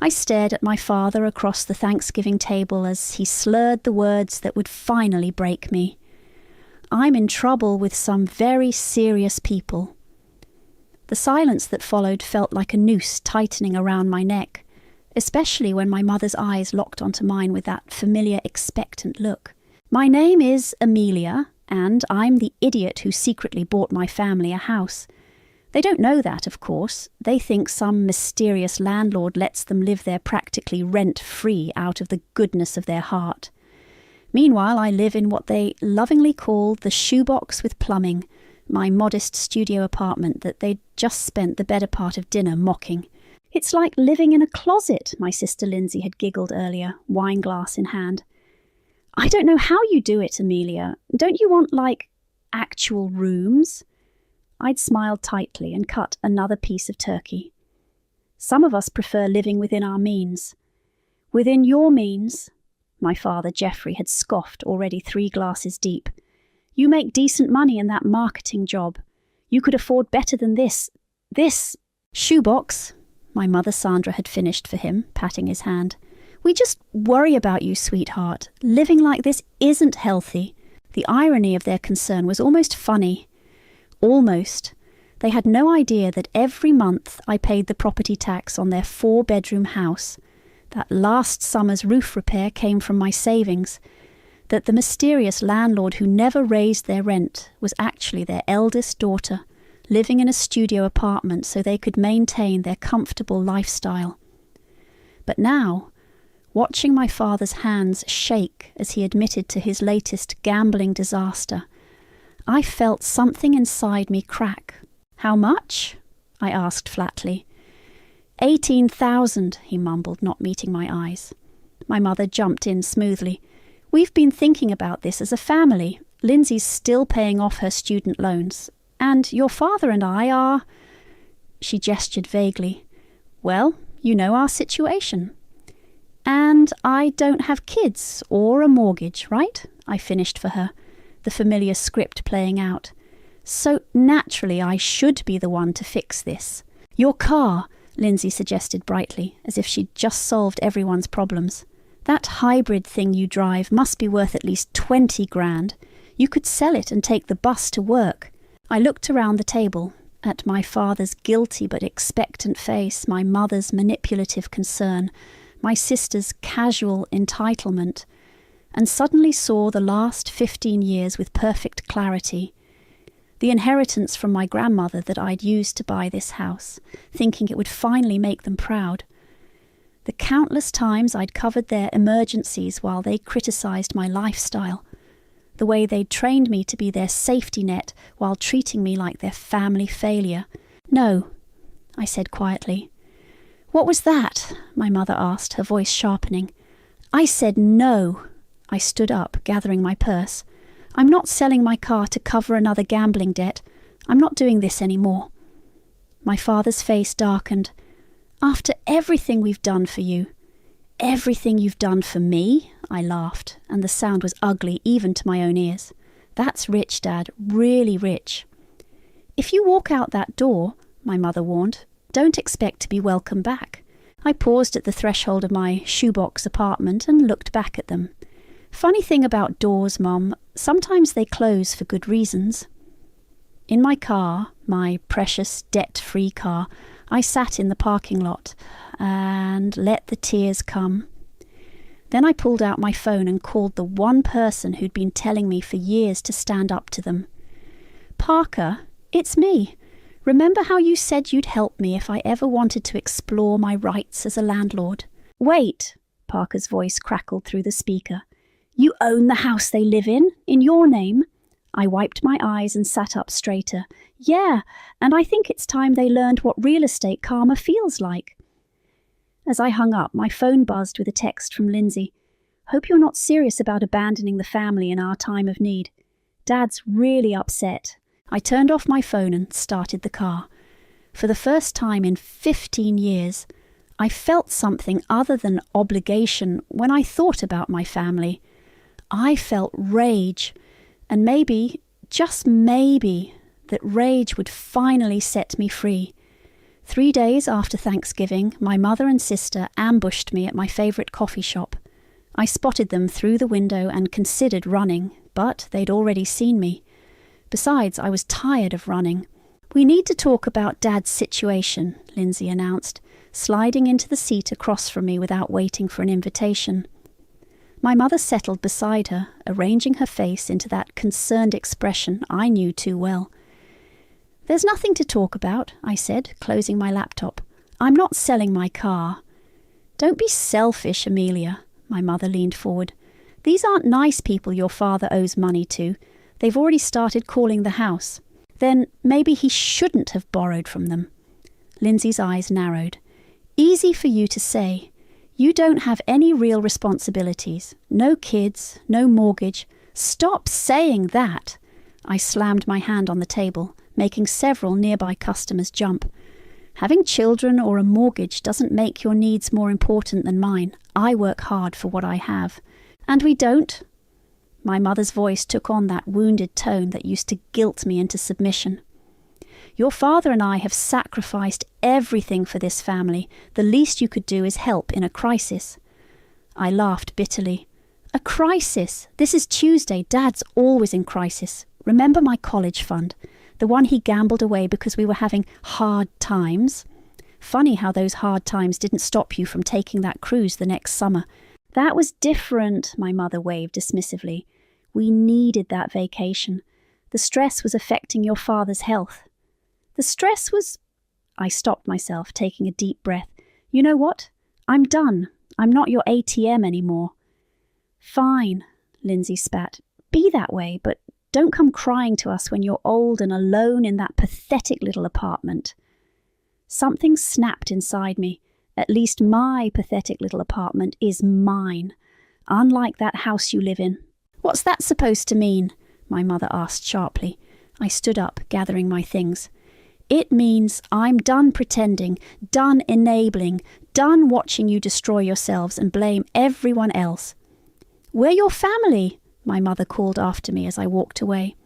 I stared at my father across the Thanksgiving table as he slurred the words that would finally break me. I'm in trouble with some very serious people. The silence that followed felt like a noose tightening around my neck, especially when my mother's eyes locked onto mine with that familiar expectant look. My name is Amelia, and I'm the idiot who secretly bought my family a house. They don't know that, of course. They think some mysterious landlord lets them live there practically rent-free out of the goodness of their heart. Meanwhile, I live in what they lovingly call the shoebox with plumbing, my modest studio apartment that they'd just spent the better part of dinner mocking. It's like living in a closet, my sister Lindsay had giggled earlier, wine glass in hand. I don't know how you do it, Amelia. Don't you want, actual rooms? I'd smiled tightly and cut another piece of turkey. Some of us prefer living within our means. Within your means, my father Geoffrey had scoffed already 3 glasses deep. You make decent money in that marketing job. You could afford better than this shoebox, my mother Sandra had finished for him, patting his hand. We just worry about you, sweetheart. Living like this isn't healthy. The irony of their concern was almost funny. Almost. They had no idea that every month I paid the property tax on their 4-bedroom house, that last summer's roof repair came from my savings, that the mysterious landlord who never raised their rent was actually their eldest daughter, living in a studio apartment so they could maintain their comfortable lifestyle. But now, watching my father's hands shake as he admitted to his latest gambling disaster, I felt something inside me crack. How much? I asked flatly. 18,000, he mumbled, not meeting my eyes. My mother jumped in smoothly. We've been thinking about this as a family. Lindsay's still paying off her student loans. And your father and I are... She gestured vaguely. Well, you know our situation. And I don't have kids or a mortgage, right? I finished for her, the familiar script playing out. So naturally I should be the one to fix this. Your car, Lindsay suggested brightly, as if she'd just solved everyone's problems. That hybrid thing you drive must be worth at least 20 grand. You could sell it and take the bus to work. I looked around the table, at my father's guilty but expectant face, my mother's manipulative concern, my sister's casual entitlement, and suddenly saw the last 15 years with perfect clarity. The inheritance from my grandmother that I'd used to buy this house, thinking it would finally make them proud. The countless times I'd covered their emergencies while they criticised my lifestyle. The way they'd trained me to be their safety net while treating me like their family failure. No, I said quietly. What was that? My mother asked, her voice sharpening. I said no. I stood up, gathering my purse. I'm not selling my car to cover another gambling debt. I'm not doing this anymore. My father's face darkened. After everything we've done for you, everything you've done for me, I laughed, and the sound was ugly even to my own ears. That's rich, Dad, really rich. If you walk out that door, my mother warned, don't expect to be welcome back. I paused at the threshold of my shoebox apartment and looked back at them. Funny thing about doors, Mum, sometimes they close for good reasons. In my car, my precious debt-free car, I sat in the parking lot and let the tears come. Then I pulled out my phone and called the one person who'd been telling me for years to stand up to them. Parker, it's me. Remember how you said you'd help me if I ever wanted to explore my rights as a landlord? Wait, Parker's voice crackled through the speaker. You own the house they live in your name? I wiped my eyes and sat up straighter. Yeah, and I think it's time they learned what real estate karma feels like. As I hung up, my phone buzzed with a text from Lindsay. Hope you're not serious about abandoning the family in our time of need. Dad's really upset. I turned off my phone and started the car. For the first time in 15 years, I felt something other than obligation when I thought about my family. I felt rage, and maybe, just maybe, that rage would finally set me free. 3 days after Thanksgiving, my mother and sister ambushed me at my favourite coffee shop. I spotted them through the window and considered running, but they'd already seen me. Besides, I was tired of running. "We need to talk about Dad's situation," Lindsay announced, sliding into the seat across from me without waiting for an invitation. My mother settled beside her, arranging her face into that concerned expression I knew too well. "There's nothing to talk about," I said, closing my laptop. "I'm not selling my car." "Don't be selfish, Amelia," my mother leaned forward. "These aren't nice people your father owes money to. They've already started calling the house. Then maybe he shouldn't have borrowed from them." Lindsay's eyes narrowed. "Easy for you to say. You don't have any real responsibilities. No kids, no mortgage. Stop saying that." I slammed my hand on the table, making several nearby customers jump. "Having children or a mortgage doesn't make your needs more important than mine. I work hard for what I have." "And we don't?" My mother's voice took on that wounded tone that used to guilt me into submission. "Your father and I have sacrificed everything for this family. The least you could do is help in a crisis." I laughed bitterly. "A crisis? This is Tuesday. Dad's always in crisis. Remember my college fund? The one he gambled away because we were having hard times? Funny how those hard times didn't stop you from taking that cruise the next summer." "That was different," my mother waved dismissively. "We needed that vacation. The stress was affecting your father's health." "The stress was—" I stopped myself, taking a deep breath. "You know what? I'm done. I'm not your ATM anymore." "Fine," Lindsay spat. "Be that way, but don't come crying to us when you're old and alone in that pathetic little apartment." Something snapped inside me. At least my pathetic little apartment is mine, unlike that house you live in. "What's that supposed to mean?" my mother asked sharply. I stood up, gathering my things. "It means I'm done pretending, done enabling, done watching you destroy yourselves and blame everyone else." "We're your family," my mother called after me as I walked away.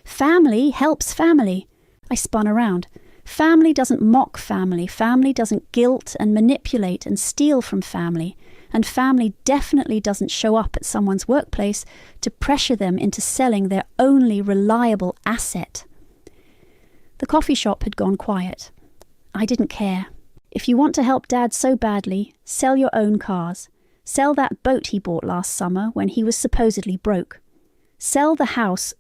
"Family helps family." I spun around. Family doesn't mock family. Family doesn't guilt and manipulate and steal from family. And family definitely doesn't show up at someone's workplace to pressure them into selling their only reliable asset. The coffee shop had gone quiet. I didn't care. If you want to help Dad so badly, sell your own cars. Sell that boat he bought last summer when he was supposedly broke. Sell the house.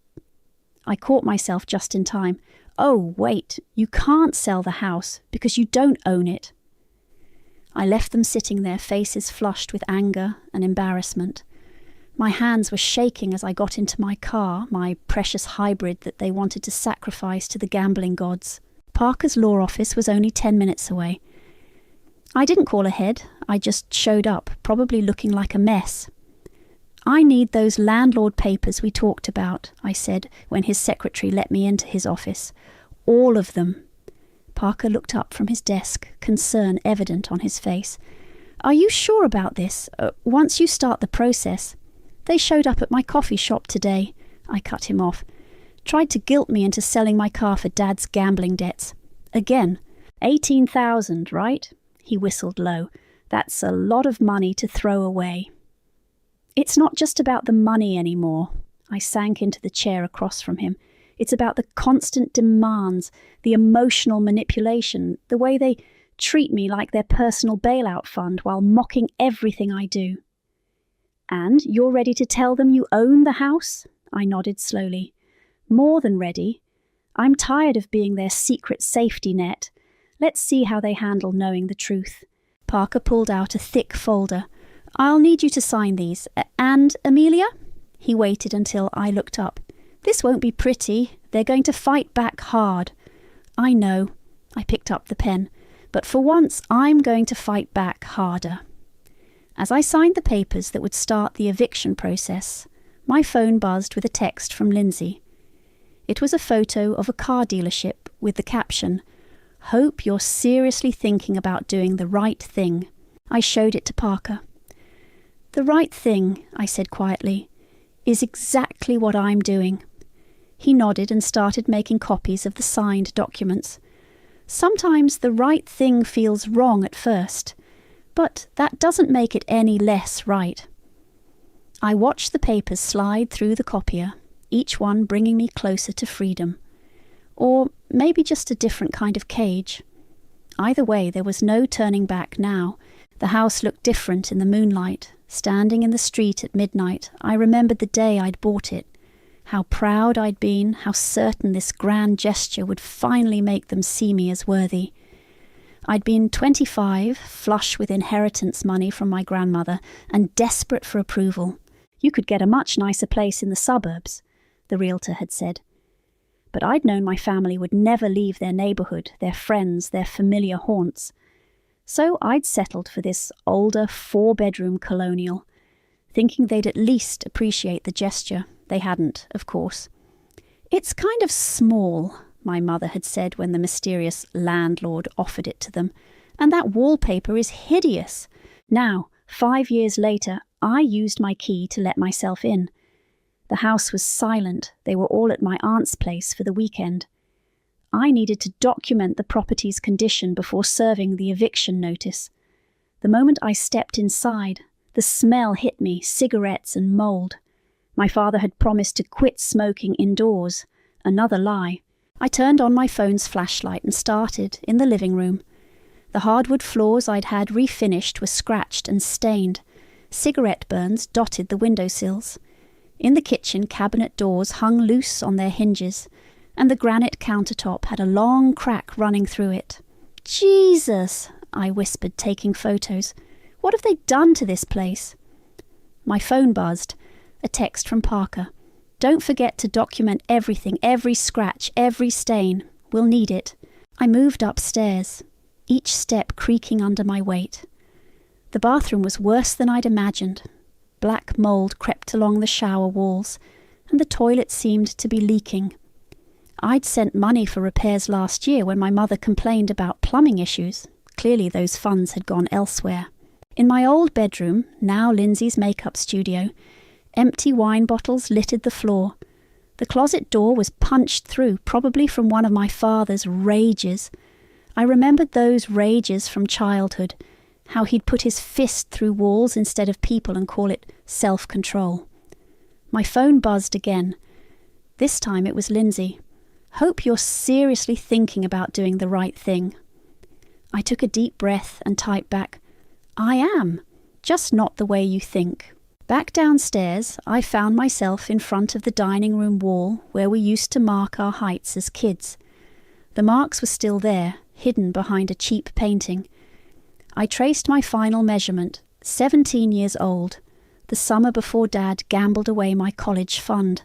I caught myself just in time. "Oh, wait, you can't sell the house because you don't own it." I left them sitting there, faces flushed with anger and embarrassment. My hands were shaking as I got into my car, my precious hybrid that they wanted to sacrifice to the gambling gods. Parker's law office was only 10 minutes away. I didn't call ahead, I just showed up, probably looking like a mess. "I need those landlord papers we talked about," I said when his secretary let me into his office. "All of them." Parker looked up from his desk, concern evident on his face. "Are you sure about this? Once you start the process—" "They showed up at my coffee shop today," I cut him off. "Tried to guilt me into selling my car for Dad's gambling debts. Again, 18,000, right?" He whistled low. "That's a lot of money to throw away." "It's not just about the money anymore." I sank into the chair across from him. "It's about the constant demands, the emotional manipulation, the way they treat me like their personal bailout fund while mocking everything I do." "And you're ready to tell them you own the house?" I nodded slowly. "More than ready. I'm tired of being their secret safety net. Let's see how they handle knowing the truth." Parker pulled out a thick folder. "I'll need you to sign these. And, Amelia?" He waited until I looked up. "This won't be pretty. They're going to fight back hard." "I know." I picked up the pen. "But for once, I'm going to fight back harder." As I signed the papers that would start the eviction process, my phone buzzed with a text from Lindsay. It was a photo of a car dealership with the caption, "Hope you're seriously thinking about doing the right thing." I showed it to Parker. "The right thing," I said quietly, "is exactly what I'm doing." He nodded and started making copies of the signed documents. Sometimes the right thing feels wrong at first, but that doesn't make it any less right. I watched the papers slide through the copier, each one bringing me closer to freedom. Or maybe just a different kind of cage. Either way, there was no turning back now. The house looked different in the moonlight. Standing in the street at midnight, I remembered the day I'd bought it. How proud I'd been, how certain this grand gesture would finally make them see me as worthy. I'd been 25, flush with inheritance money from my grandmother, and desperate for approval. You could get a much nicer place in the suburbs, the realtor had said. But I'd known my family would never leave their neighbourhood, their friends, their familiar haunts. So I'd settled for this older 4-bedroom colonial, thinking they'd at least appreciate the gesture. They hadn't, of course. "It's kind of small," my mother had said when the mysterious landlord offered it to them, "and that wallpaper is hideous." Now, 5 years later, I used my key to let myself in. The house was silent. They were all at my aunt's place for the weekend. I needed to document the property's condition before serving the eviction notice. The moment I stepped inside, the smell hit me, cigarettes and mould. My father had promised to quit smoking indoors. Another lie. I turned on my phone's flashlight and started in the living room. The hardwood floors I'd had refinished were scratched and stained. Cigarette burns dotted the windowsills. In the kitchen, cabinet doors hung loose on their hinges, and the granite countertop had a long crack running through it. "Jesus," I whispered, taking photos. "What have they done to this place?" My phone buzzed. A text from Parker. "Don't forget to document everything, every scratch, every stain. We'll need it." I moved upstairs, each step creaking under my weight. The bathroom was worse than I'd imagined. Black mould crept along the shower walls, and the toilet seemed to be leaking. I'd sent money for repairs last year when my mother complained about plumbing issues. Clearly those funds had gone elsewhere. In my old bedroom, now Lindsay's makeup studio, empty wine bottles littered the floor. The closet door was punched through, probably from one of my father's rages. I remembered those rages from childhood, how he'd put his fist through walls instead of people and call it self-control. My phone buzzed again. This time it was Lindsay. "Hope you're seriously thinking about doing the right thing." I took a deep breath and typed back, "I am, just not the way you think." Back downstairs, I found myself in front of the dining room wall where we used to mark our heights as kids. The marks were still there, hidden behind a cheap painting. I traced my final measurement, 17 years old, the summer before Dad gambled away my college fund.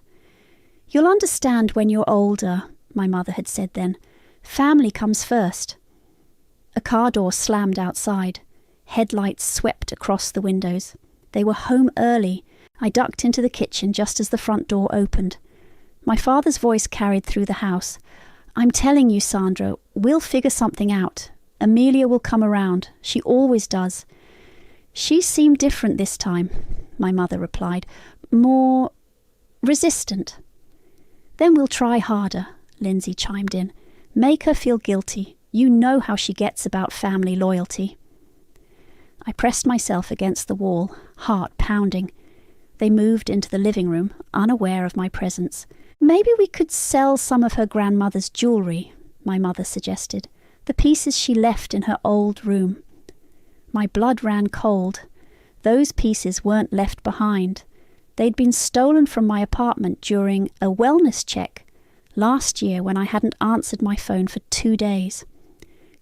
"You'll understand when you're older," my mother had said then. "Family comes first." A car door slammed outside. Headlights swept across the windows. They were home early. I ducked into the kitchen just as the front door opened. My father's voice carried through the house. "I'm telling you, Sandra, we'll figure something out. Amelia will come around. She always does." "She seemed different this time," my mother replied. "More resistant." "Then we'll try harder," Lindsay chimed in. "Make her feel guilty. You know how she gets about family loyalty." I pressed myself against the wall, heart pounding. They moved into the living room, unaware of my presence. "Maybe we could sell some of her grandmother's jewellery," my mother suggested. "The pieces she left in her old room." My blood ran cold. Those pieces weren't left behind. They'd been stolen from my apartment during a wellness check last year when I hadn't answered my phone for 2 days.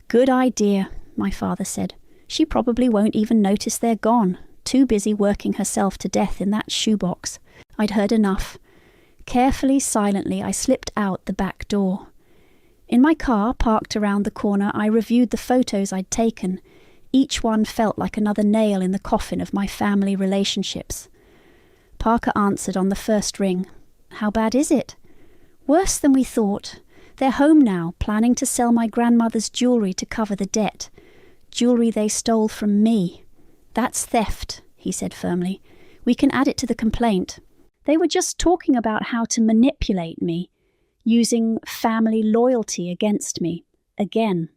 "Good idea," my father said. "She probably won't even notice they're gone, too busy working herself to death in that shoebox." I'd heard enough. Carefully, silently, I slipped out the back door. In my car, parked around the corner, I reviewed the photos I'd taken. Each one felt like another nail in the coffin of my family relationships. Parker answered on the first ring. "How bad is it?" "Worse than we thought. They're home now, planning to sell my grandmother's jewellery to cover the debt. Jewellery they stole from me." "That's theft," he said firmly. "We can add it to the complaint. They were just talking about how to manipulate me, using family loyalty against me. again.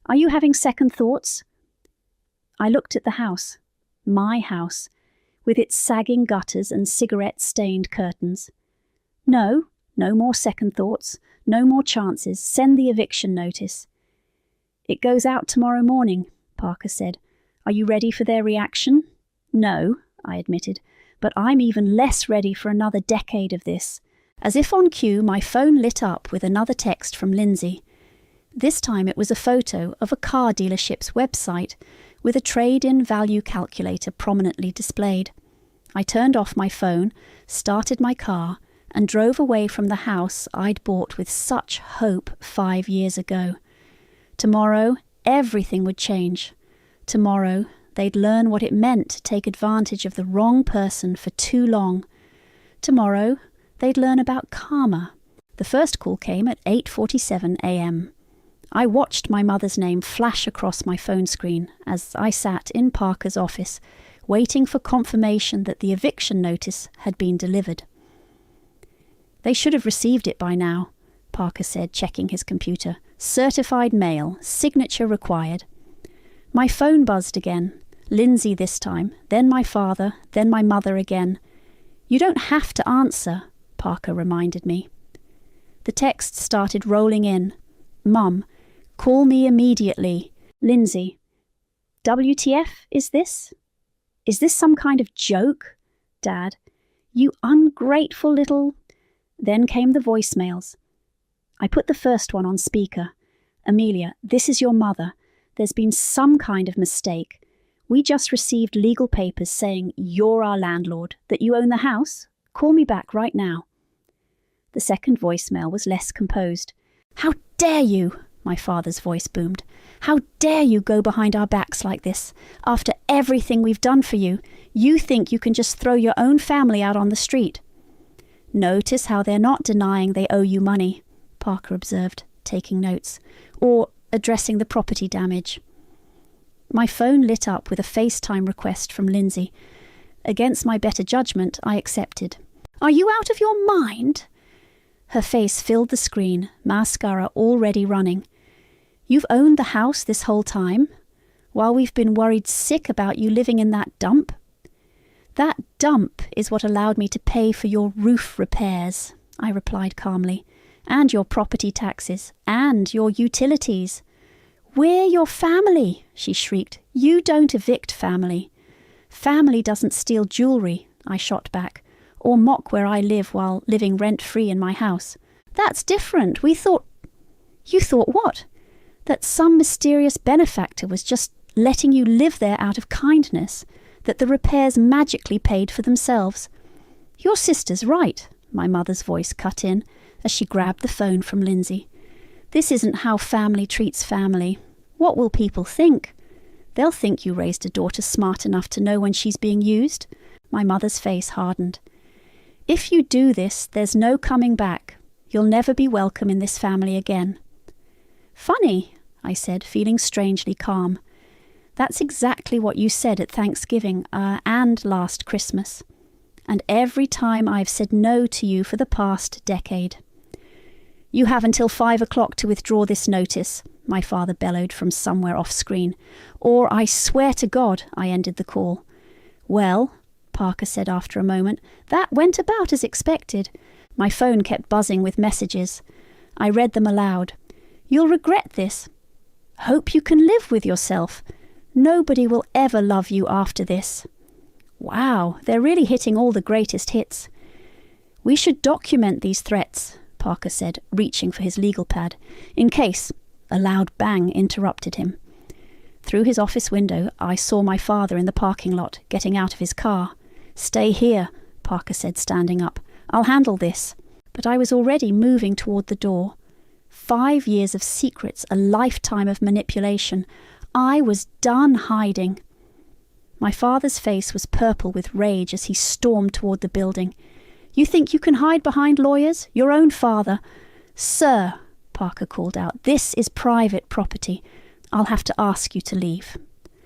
Are you having second thoughts? I looked at the house, my house, with its sagging gutters and cigarette-stained curtains. No more second thoughts, no more chances. Send the eviction notice. It goes out tomorrow morning, Parker said. Are you ready for their reaction? No, I admitted, but I'm even less ready for another decade of this. As if on cue, my phone lit up with another text from Lindsay. This time it was a photo of a car dealership's website with a trade-in value calculator prominently displayed. I turned off my phone, started my car, and drove away from the house I'd bought with such hope 5 years ago. Tomorrow, everything would change. Tomorrow, they'd learn what it meant to take advantage of the wrong person for too long. Tomorrow, they'd learn about karma. The first call came at 8:47 a.m. I watched my mother's name flash across my phone screen as I sat in Parker's office, waiting for confirmation that the eviction notice had been delivered. They should have received it by now, Parker said, checking his computer. Certified mail, signature required. My phone buzzed again. Lindsay this time, then my father, then my mother again. You don't have to answer, Parker reminded me. The text started rolling in. Mum, call me immediately. Lindsay. WTF is this? Is this some kind of joke? Dad. You ungrateful little... Then came the voicemails. I put the first one on speaker. Amelia, this is your mother. There's been some kind of mistake. We just received legal papers saying you're our landlord, that you own the house. Call me back right now. The second voicemail was less composed. How dare you? My father's voice boomed. How dare you go behind our backs like this? After everything we've done for you, you think you can just throw your own family out on the street. Notice how they're not denying they owe you money, Parker observed, taking notes, or addressing the property damage. My phone lit up with a FaceTime request from Lindsay. Against my better judgment, I accepted. Are you out of your mind? Her face filled the screen, mascara already running. You've owned the house this whole time, while we've been worried sick about you living in that dump? That dump is what allowed me to pay for your roof repairs, I replied calmly, and your property taxes, and your utilities. We're your family, she shrieked. You don't evict family. Family doesn't steal jewellery, I shot back, or mock where I live while living rent-free in my house. That's different. We thought... You thought what? That some mysterious benefactor was just letting you live there out of kindness, that the repairs magically paid for themselves. Your sister's right, my mother's voice cut in as she grabbed the phone from Lindsay. This isn't how family treats family. What will people think? They'll think you raised a daughter smart enough to know when she's being used. My mother's face hardened. If you do this, there's no coming back. You'll never be welcome in this family again. Funny, I said, feeling strangely calm. That's exactly what you said at Thanksgiving and last Christmas. And every time I've said no to you for the past decade. You have until 5 o'clock to withdraw this notice, my father bellowed from somewhere off screen. Or I swear to God, I ended the call. Well, Parker said after a moment, that went about as expected. My phone kept buzzing with messages. I read them aloud. You'll regret this. Hope you can live with yourself. Nobody will ever love you after this. Wow, they're really hitting all the greatest hits. We should document these threats, Parker said, reaching for his legal pad, in case... A loud bang interrupted him. Through his office window, I saw my father in the parking lot, getting out of his car. Stay here, Parker said, standing up. I'll handle this. But I was already moving toward the door. 5 years of secrets, a lifetime of manipulation. I was done hiding. My father's face was purple with rage as he stormed toward the building. You think you can hide behind lawyers? Your own father. Sir, Parker called out, this is private property. I'll have to ask you to leave.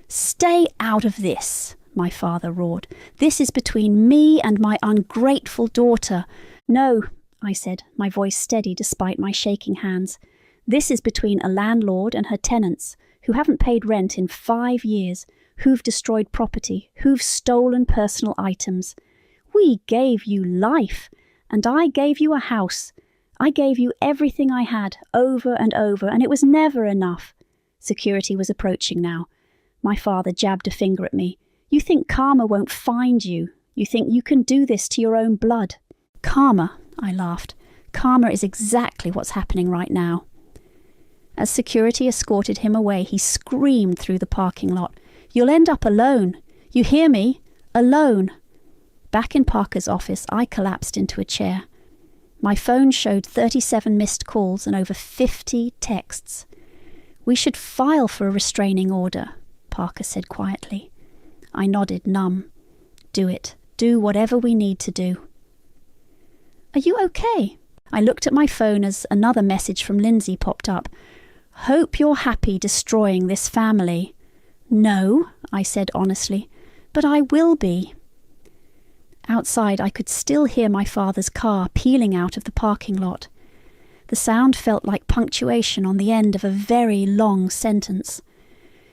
Stay out of this, my father roared. This is between me and my ungrateful daughter. No, I said, my voice steady despite my shaking hands. This is between a landlord and her tenants who haven't paid rent in 5 years, who've destroyed property, who've stolen personal items. We gave you life, and I gave you a house. I gave you everything I had, over and over, and it was never enough. Security was approaching now. My father jabbed a finger at me. You think karma won't find you. You think you can do this to your own blood. Karma, I laughed. Karma is exactly what's happening right now. As security escorted him away, he screamed through the parking lot. You'll end up alone. You hear me? Alone. Back in Parker's office, I collapsed into a chair. My phone showed 37 missed calls and over 50 texts. We should file for a restraining order, Parker said quietly. I nodded, numb. Do it. Do whatever we need to do. Are you okay? I looked at my phone as another message from Lindsay popped up. Hope you're happy destroying this family. No, I said honestly, but I will be. Outside, I could still hear my father's car peeling out of the parking lot. The sound felt like punctuation on the end of a very long sentence.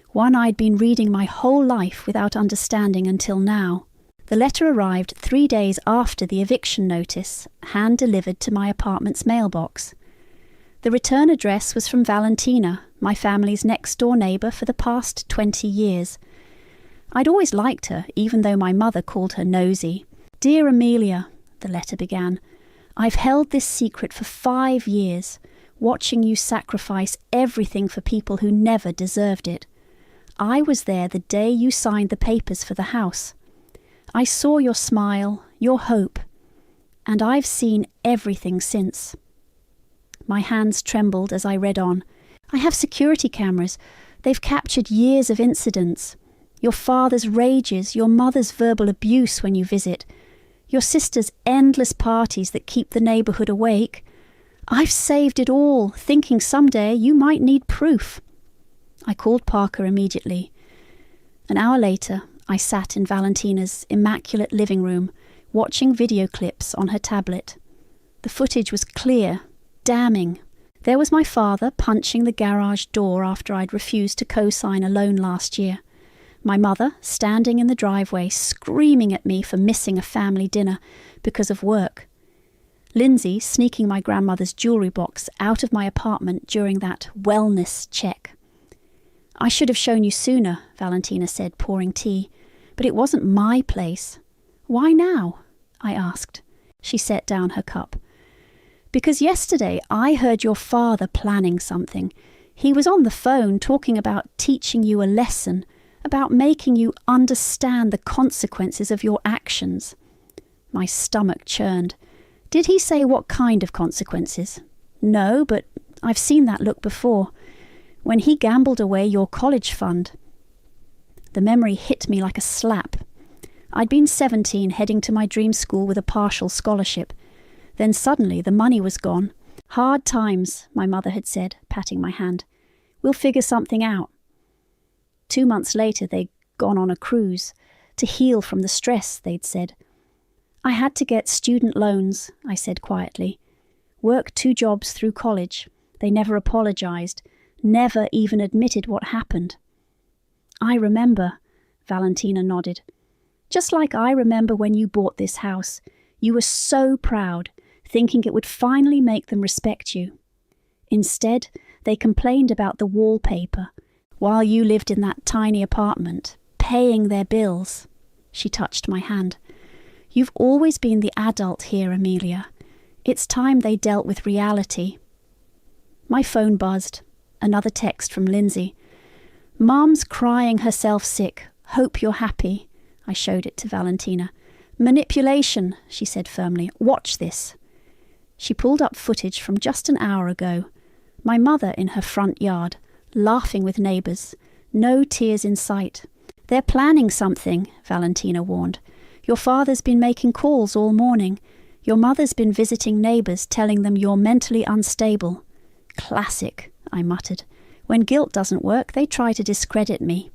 One I'd been reading my whole life without understanding until now. The letter arrived 3 days after the eviction notice, hand-delivered to my apartment's mailbox. The return address was from Valentina, my family's next-door neighbour for the past 20 years. I'd always liked her, even though my mother called her nosy. Dear Amelia, the letter began, I've held this secret for 5 years, watching you sacrifice everything for people who never deserved it. I was there the day you signed the papers for the house. I saw your smile, your hope, and I've seen everything since. My hands trembled as I read on. I have security cameras. They've captured years of incidents. Your father's rages, your mother's verbal abuse when you visit, your sister's endless parties that keep the neighbourhood awake. I've saved it all, thinking someday you might need proof. I called Parker immediately. An hour later, I sat in Valentina's immaculate living room, watching video clips on her tablet. The footage was clear, damning. There was my father punching the garage door after I'd refused to co-sign a loan last year. My mother standing in the driveway, screaming at me for missing a family dinner because of work. Lindsay sneaking my grandmother's jewellery box out of my apartment during that wellness check. I should have shown you sooner, Valentina said, pouring tea. But it wasn't my place. Why now? I asked. She set down her cup. Because yesterday I heard your father planning something. He was on the phone talking about teaching you a lesson, about making you understand the consequences of your actions. My stomach churned. Did he say what kind of consequences? No, but I've seen that look before. When he gambled away your college fund. The memory hit me like a slap. I'd been 17, heading to my dream school with a partial scholarship. Then suddenly the money was gone. Hard times, my mother had said, patting my hand. We'll figure something out. 2 months later, they'd gone on a cruise. To heal from the stress, they'd said. I had to get student loans, I said quietly. Work 2 jobs through college. They never apologised, never even admitted what happened. I remember, Valentina nodded. Just like I remember when you bought this house. You were so proud, thinking it would finally make them respect you. Instead, they complained about the wallpaper, while you lived in that tiny apartment, paying their bills. She touched my hand. You've always been the adult here, Amelia. It's time they dealt with reality. My phone buzzed. Another text from Lindsay. Mom's crying herself sick. Hope you're happy. I showed it to Valentina. Manipulation, she said firmly. Watch this. She pulled up footage from just an hour ago. My mother in her front yard, laughing with neighbours. No tears in sight. They're planning something, Valentina warned. Your father's been making calls all morning. Your mother's been visiting neighbours, telling them you're mentally unstable. Classic, I muttered. When guilt doesn't work, they try to discredit me.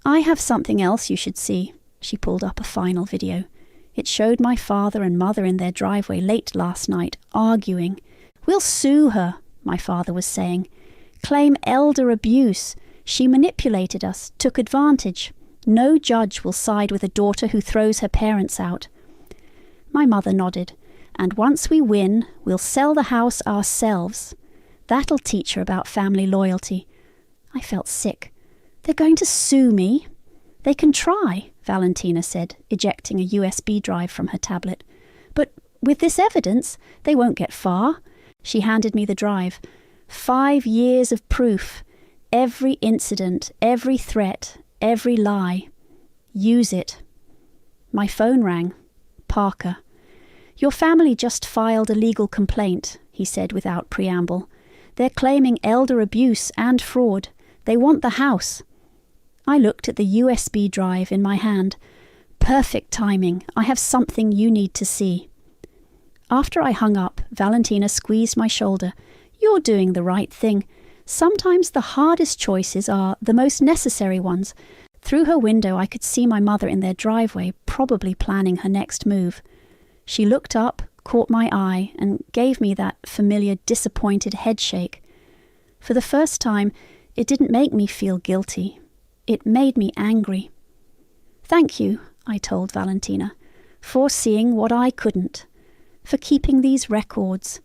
I have something else you should see. She pulled up a final video. It showed my father and mother in their driveway late last night, arguing. We'll sue her, my father was saying. Claim elder abuse. She manipulated us, took advantage. No judge will side with a daughter who throws her parents out. My mother nodded. And once we win, we'll sell the house ourselves. That'll teach her about family loyalty. I felt sick. They're going to sue me. They can try, Valentina said, ejecting a USB drive from her tablet. But with this evidence, they won't get far. She handed me the drive. 5 years of proof. Every incident, every threat, every lie. Use it. My phone rang. Parker. Your family just filed a legal complaint, he said without preamble. They're claiming elder abuse and fraud. They want the house. I looked at the USB drive in my hand. Perfect timing. I have something you need to see. After I hung up, Valentina squeezed my shoulder. You're doing the right thing. Sometimes the hardest choices are the most necessary ones. Through her window I could see my mother in their driveway, probably planning her next move. She looked up, caught my eye, and gave me that familiar disappointed headshake. For the first time, it didn't make me feel guilty. It made me angry. Thank you, I told Valentina, for seeing what I couldn't, for keeping these records.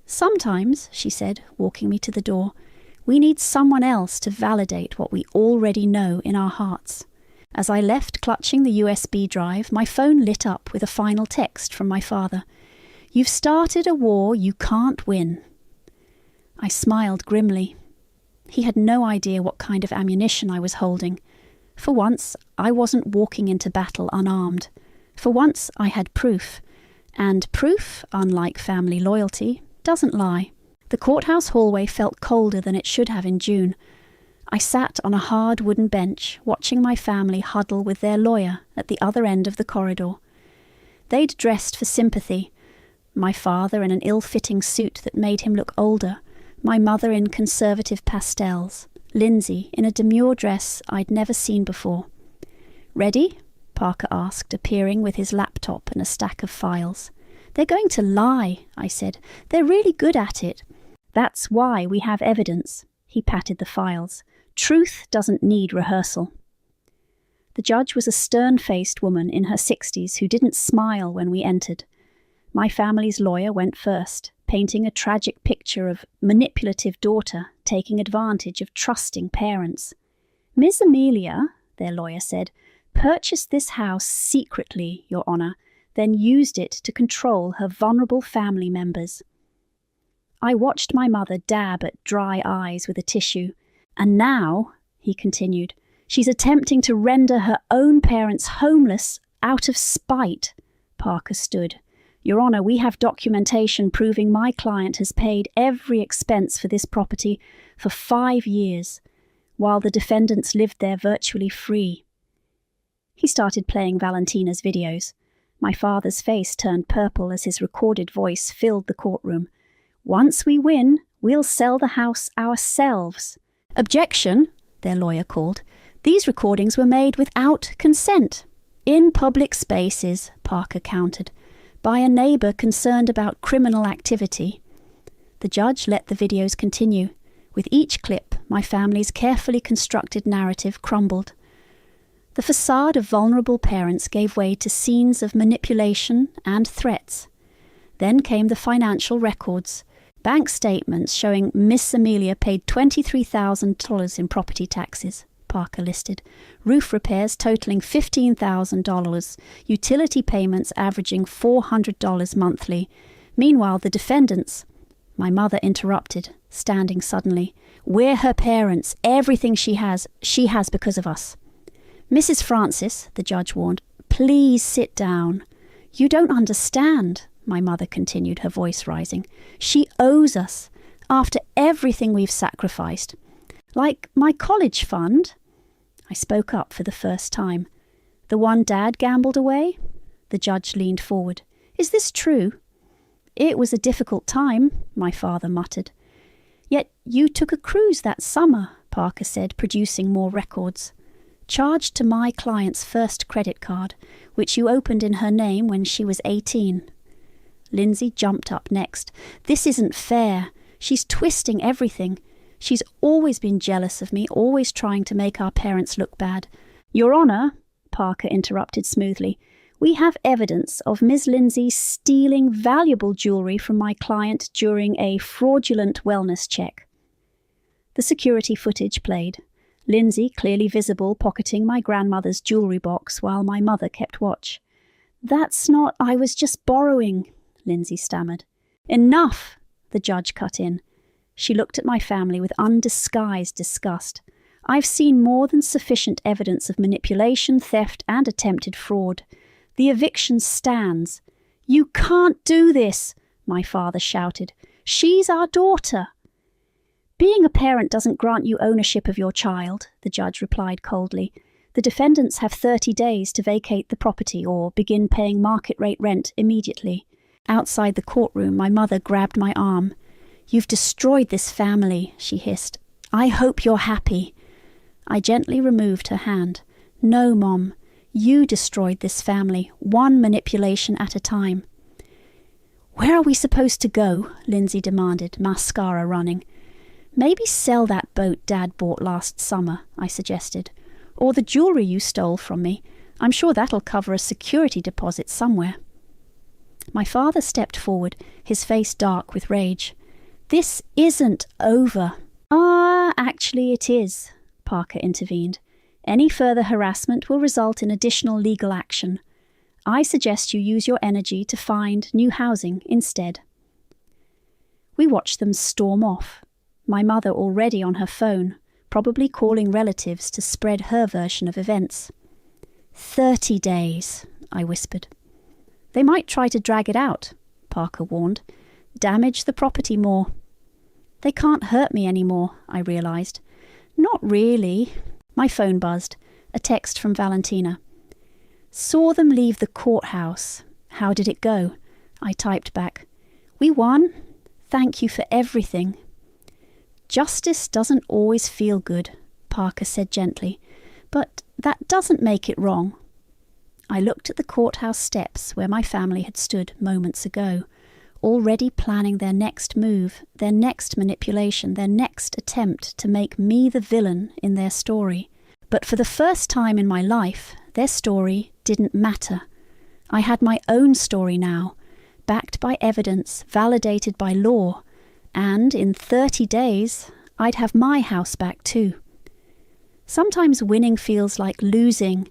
Sometimes, she said, walking me to the door, we need someone else to validate what we already know in our hearts. As I left clutching the USB drive, my phone lit up with a final text from my father. You've started a war you can't win. I smiled grimly. He had no idea what kind of ammunition I was holding. For once, I wasn't walking into battle unarmed. For once, I had proof. And proof, unlike family loyalty, doesn't lie. The courthouse hallway felt colder than it should have in June. I sat on a hard wooden bench, watching my family huddle with their lawyer at the other end of the corridor. They'd dressed for sympathy. My father in an ill-fitting suit that made him look older, my mother in conservative pastels, Lindsay in a demure dress I'd never seen before. Ready? Parker asked, appearing with his laptop and a stack of files. They're going to lie, I said. They're really good at it. That's why we have evidence. He patted the files. Truth doesn't need rehearsal. The judge was a stern-faced woman in her 60s who didn't smile when we entered. My family's lawyer went first, painting a tragic picture of manipulative daughter taking advantage of trusting parents. Miss Amelia, their lawyer said, purchased this house secretly, Your Honour, then used it to control her vulnerable family members. I watched my mother dab at dry eyes with a tissue. And now, he continued, she's attempting to render her own parents homeless out of spite. Parker stood. Your Honour, we have documentation proving my client has paid every expense for this property for 5 years, while the defendants lived there virtually free. He started playing Valentina's videos. My father's face turned purple as his recorded voice filled the courtroom. Once we win, we'll sell the house ourselves. Objection, their lawyer called. These recordings were made without consent. In public spaces, Parker countered, by a neighbour concerned about criminal activity. The judge let the videos continue. With each clip, my family's carefully constructed narrative crumbled. The facade of vulnerable parents gave way to scenes of manipulation and threats. Then came the financial records. Bank statements showing Miss Amelia paid $23,000 in property taxes, Parker listed. Roof repairs totaling $15,000, utility payments averaging $400 monthly. Meanwhile, the defendants... My mother interrupted, standing suddenly. We're her parents. Everything she has because of us. Mrs. Francis, the judge warned, please sit down. You don't understand, my mother continued, her voice rising. She owes us, after everything we've sacrificed. Like my college fund. I spoke up for the first time. The one Dad gambled away? The judge leaned forward. Is this true? It was a difficult time, my father muttered. Yet you took a cruise that summer, Parker said, producing more records. Charged to my client's first credit card, which you opened in her name when she was 18. Lindsay jumped up next. This isn't fair. She's twisting everything. She's always been jealous of me, always trying to make our parents look bad. Your Honour, Parker interrupted smoothly, we have evidence of Ms. Lindsay stealing valuable jewellery from my client during a fraudulent wellness check. The security footage played. Lindsay, clearly visible, pocketing my grandmother's jewellery box while my mother kept watch. That's not, I was just borrowing, Lindsay stammered. Enough, the judge cut in. She looked at my family with undisguised disgust. I've seen more than sufficient evidence of manipulation, theft, and attempted fraud. The eviction stands. You can't do this, my father shouted. She's our daughter. Being a parent doesn't grant you ownership of your child, the judge replied coldly. The defendants have 30 days to vacate the property or begin paying market rate rent immediately. Outside the courtroom, my mother grabbed my arm. You've destroyed this family, she hissed. I hope you're happy. I gently removed her hand. No, Mom, you destroyed this family, one manipulation at a time. Where are we supposed to go? Lindsay demanded, mascara running. Maybe sell that boat Dad bought last summer, I suggested. Or the jewellery you stole from me. I'm sure that'll cover a security deposit somewhere. My father stepped forward, his face dark with rage. This isn't over. Actually it is, Parker intervened. Any further harassment will result in additional legal action. I suggest you use your energy to find new housing instead. We watched them storm off. My mother already on her phone, probably calling relatives to spread her version of events. 30 days, I whispered. They might try to drag it out, Parker warned. Damage the property more. They can't hurt me anymore, I realised. Not really. My phone buzzed. A text from Valentina. Saw them leave the courthouse. How did it go? I typed back. We won. Thank you for everything. Justice doesn't always feel good, Parker said gently, but that doesn't make it wrong. I looked at the courthouse steps where my family had stood moments ago, already planning their next move, their next manipulation, their next attempt to make me the villain in their story. But for the first time in my life, their story didn't matter. I had my own story now, backed by evidence, validated by law, and in 30 days, I'd have my house back too. Sometimes winning feels like losing,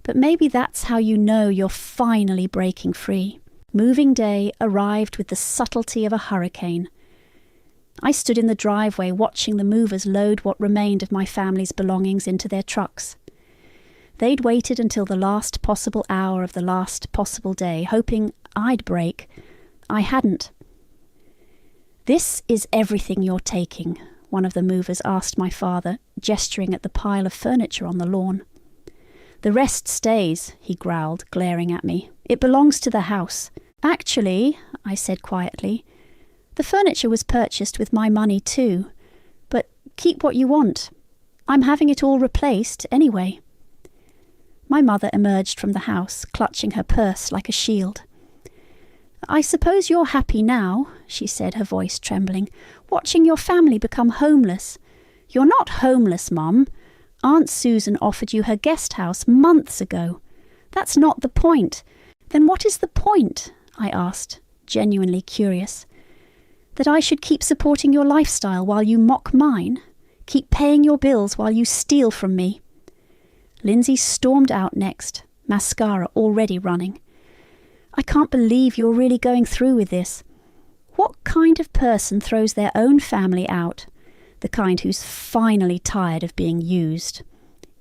but maybe that's how you know you're finally breaking free. Moving day arrived with the subtlety of a hurricane. I stood in the driveway watching the movers load what remained of my family's belongings into their trucks. They'd waited until the last possible hour of the last possible day, hoping I'd break. I hadn't. This is everything you're taking, one of the movers asked my father, gesturing at the pile of furniture on the lawn. The rest stays, he growled, glaring at me. It belongs to the house. Actually, I said quietly, the furniture was purchased with my money too, but keep what you want. I'm having it all replaced anyway. My mother emerged from the house, clutching her purse like a shield. I suppose you're happy now, she said, her voice trembling, watching your family become homeless. You're not homeless, Mum. Aunt Susan offered you her guest house months ago. That's not the point. Then what is the point? I asked, genuinely curious. That I should keep supporting your lifestyle while you mock mine? Keep paying your bills while you steal from me? Lindsay stormed out next, mascara already running. I can't believe you're really going through with this. What kind of person throws their own family out? The kind who's finally tired of being used.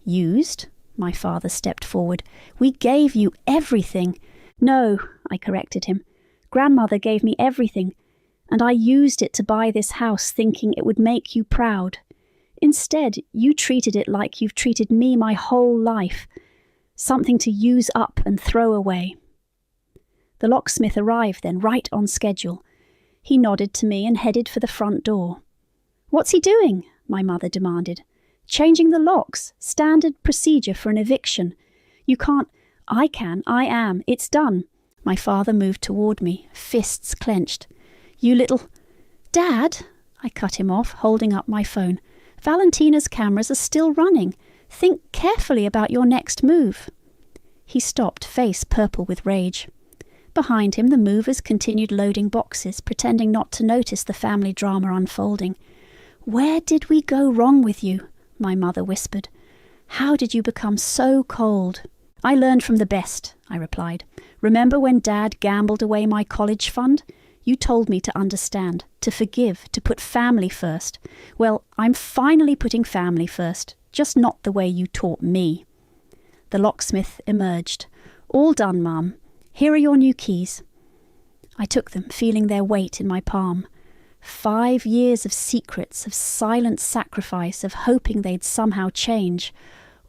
Used? My father stepped forward. We gave you everything. No, I corrected him. Grandmother gave me everything, and I used it to buy this house thinking it would make you proud. Instead, you treated it like you've treated me my whole life. Something to use up and throw away. The locksmith arrived then, right on schedule. He nodded to me and headed for the front door. What's he doing? My mother demanded. Changing the locks. Standard procedure for an eviction. You can't. I can. I am. It's done. My father moved toward me, fists clenched. You little... Dad? I cut him off, holding up my phone. Valentina's cameras are still running. Think carefully about your next move. He stopped, face purple with rage. Behind him, the movers continued loading boxes, pretending not to notice the family drama unfolding. "Where did we go wrong with you?" my mother whispered. "How did you become so cold?" "I learned from the best," I replied. "Remember when Dad gambled away my college fund? You told me to understand, to forgive, to put family first. Well, I'm finally putting family first, just not the way you taught me." The locksmith emerged. "All done, Mum. Here are your new keys." I took them, feeling their weight in my palm. 5 years of secrets, of silent sacrifice, of hoping they'd somehow change,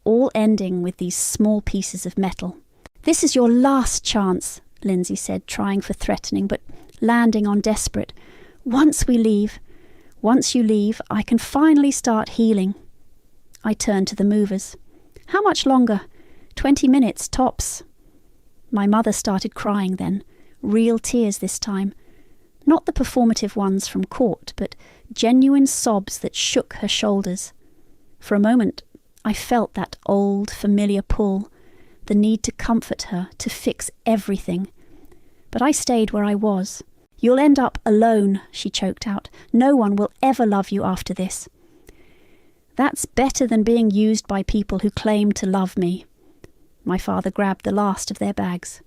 all ending with these small pieces of metal. "This is your last chance," Lindsay said, trying for threatening, but landing on desperate. Once you leave, I can finally start healing." I turned to the movers. "How much longer?" 20 minutes, tops." My mother started crying then, real tears this time. Not the performative ones from court, but genuine sobs that shook her shoulders. For a moment, I felt that old, familiar pull, the need to comfort her, to fix everything. But I stayed where I was. "You'll end up alone," she choked out. "No one will ever love you after this." "That's better than being used by people who claim to love me." My father grabbed the last of their bags.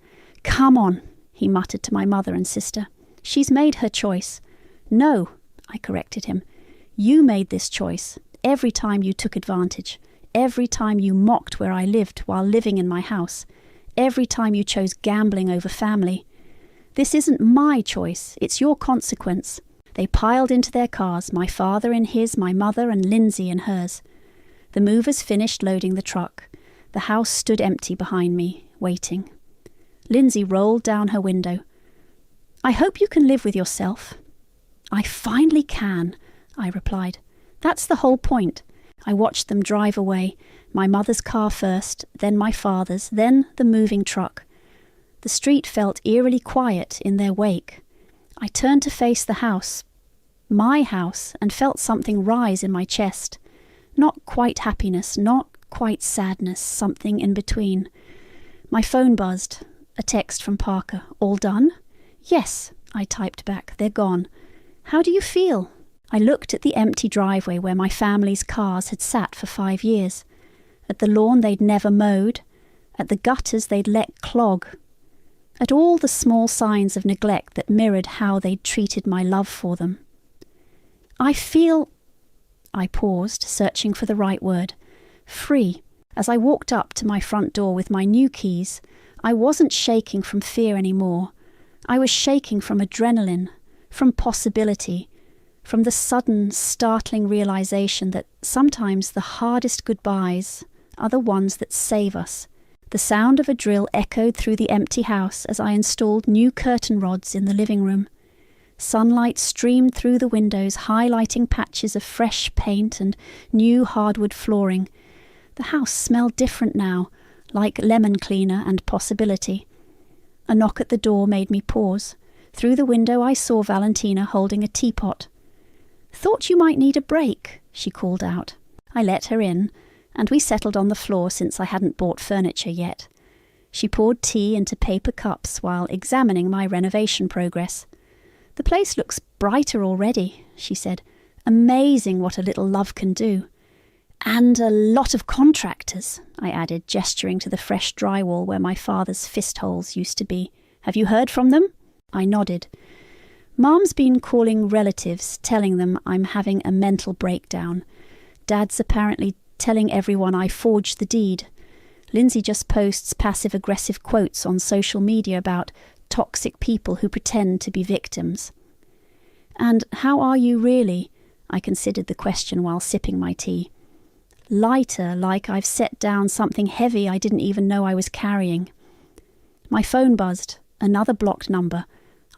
"Come on," he muttered to my mother and sister. "She's made her choice." "No," I corrected him. "You made this choice. Every time you took advantage. Every time you mocked where I lived while living in my house. Every time you chose gambling over family. This isn't my choice. It's your consequence." They piled into their cars, my father in his, my mother and Lindsay in hers. The movers finished loading the truck. The house stood empty behind me, waiting. Lindsay rolled down her window. "I hope you can live with yourself." "I finally can," I replied. "That's the whole point." I watched them drive away, my mother's car first, then my father's, then the moving truck. The street felt eerily quiet in their wake. I turned to face the house, my house, and felt something rise in my chest. Not quite happiness, not quite sadness, something in between. My phone buzzed. A text from Parker. "All done?" "Yes," I typed back. "They're gone." "How do you feel?" I looked at the empty driveway where my family's cars had sat for 5 years, at the lawn they'd never mowed, at the gutters they'd let clog, at all the small signs of neglect that mirrored how they'd treated my love for them. I feel... I paused, searching for the right word. Free. As I walked up to my front door with my new keys, I wasn't shaking from fear anymore. I was shaking from adrenaline, from possibility, from the sudden, startling realization that sometimes the hardest goodbyes are the ones that save us. The sound of a drill echoed through the empty house as I installed new curtain rods in the living room. Sunlight streamed through the windows, highlighting patches of fresh paint and new hardwood flooring. The house smelled different now, like lemon cleaner and possibility. A knock at the door made me pause. Through the window I saw Valentina holding a teapot. "Thought you might need a break," she called out. I let her in, and we settled on the floor since I hadn't bought furniture yet. She poured tea into paper cups while examining my renovation progress. "The place looks brighter already," she said. "Amazing what a little love can do." "And a lot of contractors," I added, gesturing to the fresh drywall where my father's fist holes used to be. "Have you heard from them?" I nodded. "Mom's been calling relatives, telling them I'm having a mental breakdown. Dad's apparently telling everyone I forged the deed. Lindsay just posts passive-aggressive quotes on social media about toxic people who pretend to be victims." "And how are you really?" I considered the question while sipping my tea. "Lighter, like I've set down something heavy I didn't even know I was carrying." My phone buzzed, another blocked number.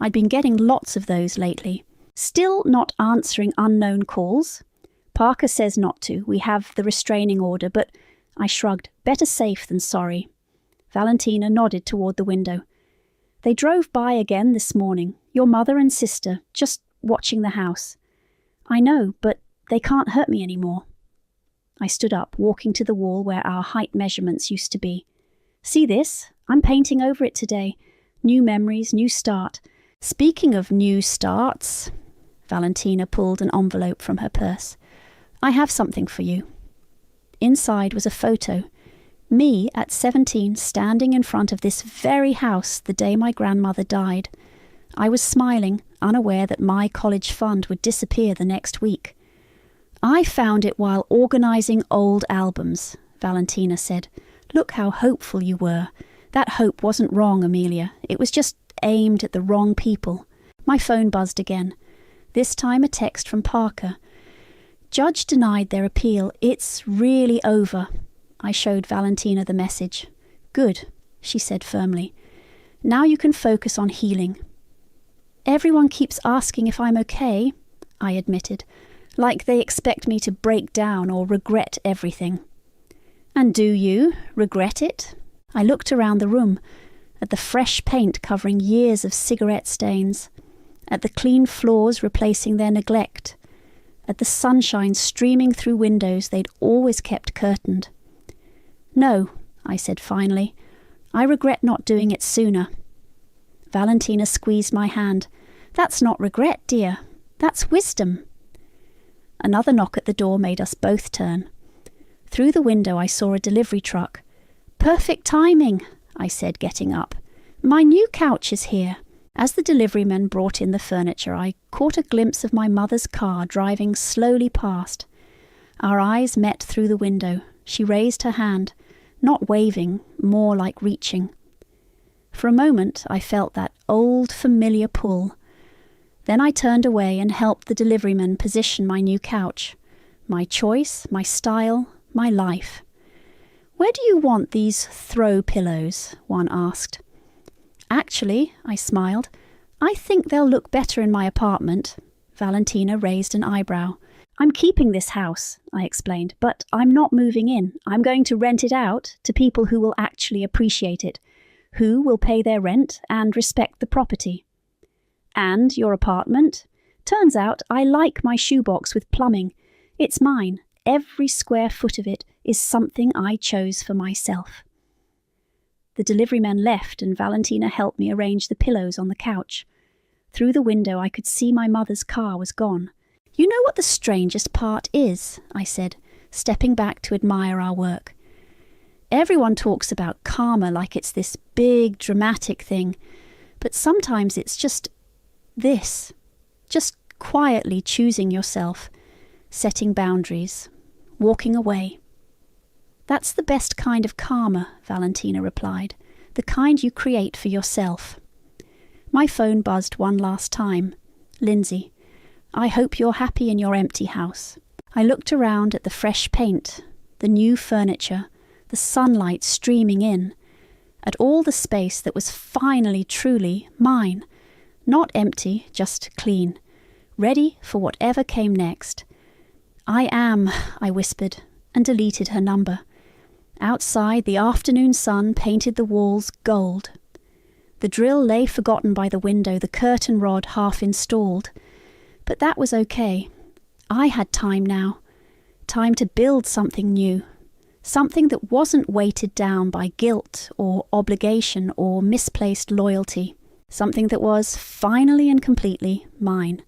I'd been getting lots of those lately. "Still not answering unknown calls?" "Parker says not to. We have the restraining order, but..." I shrugged. "Better safe than sorry." Valentina nodded toward the window. "They drove by again this morning, your mother and sister, just watching the house." I know, but they can't hurt me anymore. I stood up, walking to the wall where our height measurements used to be. See this? I'm painting over it today. New memories, new start. Speaking of new starts, Valentina pulled an envelope from her purse. I have something for you. Inside was a photo. Me at 17 standing in front of this very house the day my grandmother died. I was smiling, unaware that my college fund would disappear the next week. I found it while organising old albums, Valentina said. Look how hopeful you were. That hope wasn't wrong, Amelia. It was just aimed at the wrong people. My phone buzzed again. This time a text from Parker. Judge denied their appeal. It's really over. I showed Valentina the message. Good, she said firmly. Now you can focus on healing. Everyone keeps asking if I'm okay, I admitted, like they expect me to break down or regret everything. And do you regret it? I looked around the room, at the fresh paint covering years of cigarette stains, at the clean floors replacing their neglect, at the sunshine streaming through windows they'd always kept curtained. No, I said finally, I regret not doing it sooner. Valentina squeezed my hand. That's not regret, dear. That's wisdom. Another knock at the door made us both turn. Through the window I saw a delivery truck. Perfect timing, I said, getting up. My new couch is here. As the deliveryman brought in the furniture, I caught a glimpse of my mother's car driving slowly past. Our eyes met through the window. She raised her hand, not waving, more like reaching. For a moment I felt that old familiar pull. Then I turned away and helped the deliveryman position my new couch. My choice, my style, my life. Where do you want these throw pillows? One asked. Actually, I smiled, I think they'll look better in my apartment. Valentina raised an eyebrow. I'm keeping this house, I explained, but I'm not moving in. I'm going to rent it out to people who will actually appreciate it, who will pay their rent and respect the property. And your apartment? Turns out I like my shoebox with plumbing. It's mine. Every square foot of it is something I chose for myself. The deliveryman left and Valentina helped me arrange the pillows on the couch. Through the window I could see my mother's car was gone. You know what the strangest part is? I said, stepping back to admire our work. Everyone talks about karma like it's this big, dramatic thing, but sometimes it's just this. Just quietly choosing yourself, setting boundaries, walking away. That's the best kind of karma, Valentina replied, the kind you create for yourself. My phone buzzed one last time. Lindsay, I hope you're happy in your empty house. I looked around at the fresh paint, the new furniture, the sunlight streaming in, at all the space that was finally truly mine, not empty, just clean, ready for whatever came next. I am, I whispered, and deleted her number. Outside, the afternoon sun painted the walls gold. The drill lay forgotten by the window, the curtain rod half installed. But that was okay. I had time now. Time to build something new. Something that wasn't weighted down by guilt or obligation or misplaced loyalty. Something that was finally and completely mine.